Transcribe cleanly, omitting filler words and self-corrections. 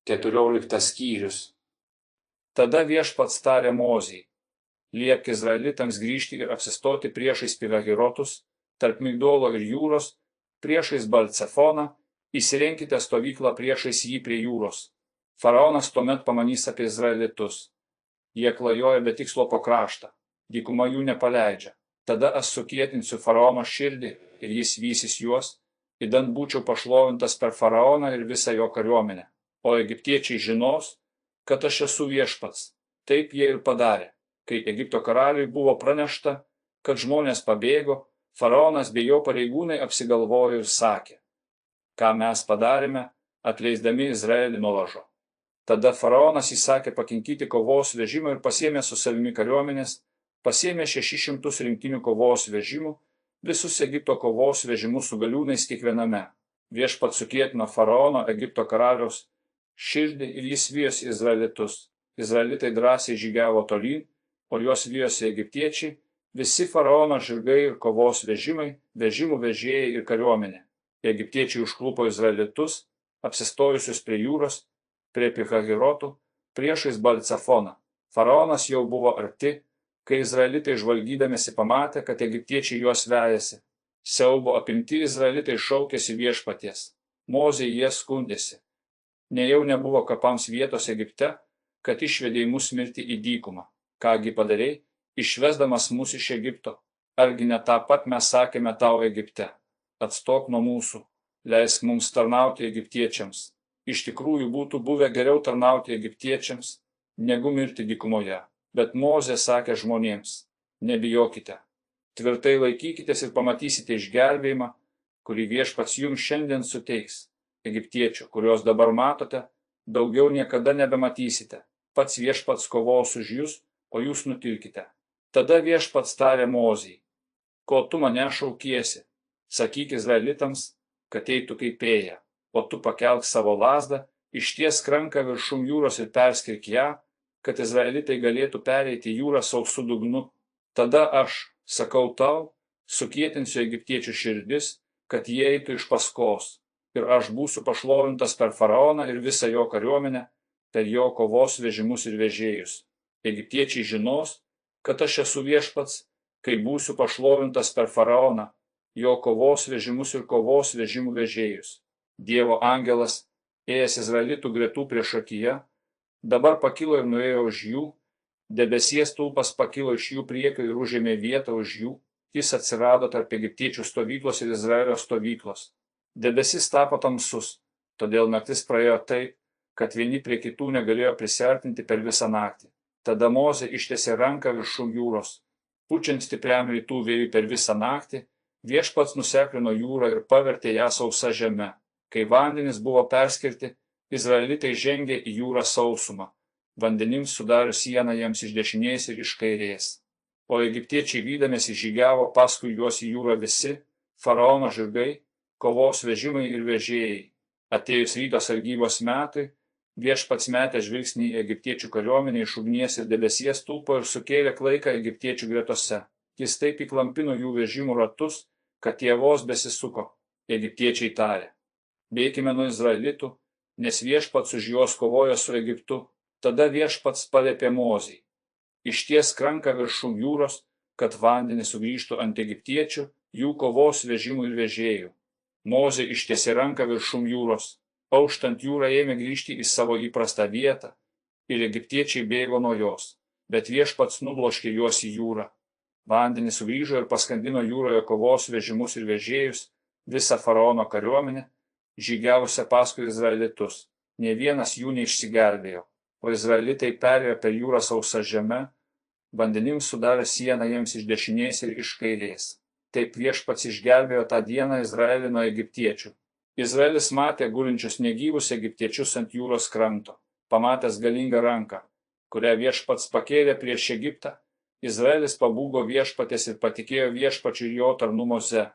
14 skyrius. Tada Viešpats tarė Mozei: liepk izraelitams grįžti ir apsistoti priešais Pihahirotus, tarp Migdolo ir jūros, priešais Balcefoną, įsirenkite stovyklą priešais jį prie jūros. Faraonas tuomet pamanys apie izraelitus. Jie klajoja be tikslo po kraštą, dykuma jų nepaleidžia. Tada aš sukietinsiu Faraono širdį ir jis vysis juos, idant būčiau pašlovintas per Faraoną ir visą jo kariuomenę. O egiptiečiai žinos, kad aš esu Viešpats. Taip jie ir padarė. Kai Egipto karaliui buvo pranešta, kad žmonės pabėgo, Faraonas bei jo pareigūnai apsigalvojo ir sakė: ką mes padarėme, atleisdami Izraelį nuo lažo. Tada Faraonas įsakė pakinkyti kovos vežimą ir pasiėmė su savimi kariuomenės, pasiėmė 600 rinktinių kovos vežimų, visus Egipto kovos vežimus su galiūnais kiekviename. Viešpats sukietino Faraono Egipto karaliaus širdį ir jis vijosi izraelitus. Izraelitai drąsiai žygiavo tolyn, o juos vijosi egiptiečiai, visi Faraono žirgai ir kovos vežimai, vežimų vežėjai ir kariuomenė. Egiptiečiai užklupo izraelitus, apsistojusius prie jūros, prie Pihahirotų, priešais Balcefoną. Faraonas jau buvo arti, kai izraelitai žvalgydamėsi pamatė, kad egiptiečiai juos vejasi. Siaubo apimti izraelitai šaukėsi Viešpaties. Mozei jie skundėsi: nejau nebuvo kapams vietos Egipte, kad išvedei mus mirti į dykumą. Kągi padarei, išvesdamas mus iš Egipto? Argi ne tą pat mes sakėme tau Egipte: atstok nuo mūsų, leisk mums tarnauti egiptiečiams. Iš tikrųjų būtų buvę geriau tarnauti egiptiečiams, negu mirti dykumoje. Bet Mozė sakė žmonėms: nebijokite, tvirtai laikykitės ir pamatysite išgelbėjimą, kurį Viešpats jums šiandien suteiks. Egiptiečių, kuriuos dabar matote, daugiau niekada nebematysite. Pats Viešpats kovos už jūs, o jūs nutilkite. Tada Viešpats tarė Mozei: ko tu mane šaukiesi? Sakyk izraelitams, kad eitų kaip ėję, o tu pakelk savo lazdą, ištiesk ranką viršum jūros ir perskirk ją, kad izraelitai galėtų pereiti jūrą sausu dugnu. Tada aš, sakau tau, sukietinsiu egiptiečių širdis, kad jie eitų iš paskos. Ir aš būsiu pašlovintas per Faraoną ir visą jo kariuomenę, per jo kovos vežimus ir vežėjus. Egiptiečiai žinos, kad aš esu Viešpats, kai būsiu pašlovintas per Faraoną, jo kovos vežimus ir kovos vežimų vežėjus. Dievo angelas, ėjęs izraelitų gretų priešakyje, dabar pakilo ir nuėjo už jų, debesies stulpas pakilo iš jų priekio ir užėmė vietą už jų, jis atsirado tarp egiptiečių stovyklos ir Izraelio stovyklos. Debesis tapo tamsus, todėl naktis praėjo taip, kad vieni prie kitų negalėjo prisiartinti per visą naktį. Tada Mozė ištiesė ranką viršum jūros. Pučiant stipriam rytų vėjui per visą naktį, Viešpats nuseklino jūrą ir pavertė ją sausa žeme. Kai vandenys buvo perskirti, izraelitai žengė į jūrą sausumą, vandenims sudarius sieną jiems iš dešinės ir iš kairės. O egiptiečiai vydamiesi žygiavo paskui juos į jūrą visi, Faraono žirgai, kovos vežimai ir vežėjai. Atėjus ryto sargybos metui, Viešpats metė žvilgsnį į egiptiečių kariuomenę iš ugnies ir debesies stulpo ir sukėlė klaiką egiptiečių gretose. Jis taip įklampino jų vežimų ratus, kad jie vos besisuko. Egiptiečiai tarė: bėkime nuo izraelitų, nes Viešpats už juos kovojo su Egiptu. Tada Viešpats paliepė Mozei: ištiesk ranką viršum jūros, kad vandenys sugrįžtų ant egiptiečių, jų kovos vežimų ir vežėjų. Mozė ištiesė ranką viršum jūros. Auštant jūra ėmė grįžti į savo įprastą vietą, ir egiptiečiai bėgo nuo jos, bet Viešpats nubloškė juos į jūrą. Vandenys sugrįžo ir paskandino jūroje kovos vežimus ir vežėjus, visą Faraono kariuomenę, žygiavusią paskui izraelitus. Nė vienas jų neišsigelbėjo, o izraelitai perėjo per jūrą sausa žeme, vandenims sudarė sieną jiems iš dešinės ir iš kairės. Taip Viešpats išgelbėjo tą dieną Izraelį nuo egiptiečių. Izraelis matė gulinčius negyvus egiptiečius ant jūros kranto. Pamatęs galingą ranką, kurią Viešpats pakėlė prieš Egiptą, Izraelis pabūgo Viešpaties ir patikėjo Viešpačiui ir jo tarnu Moze.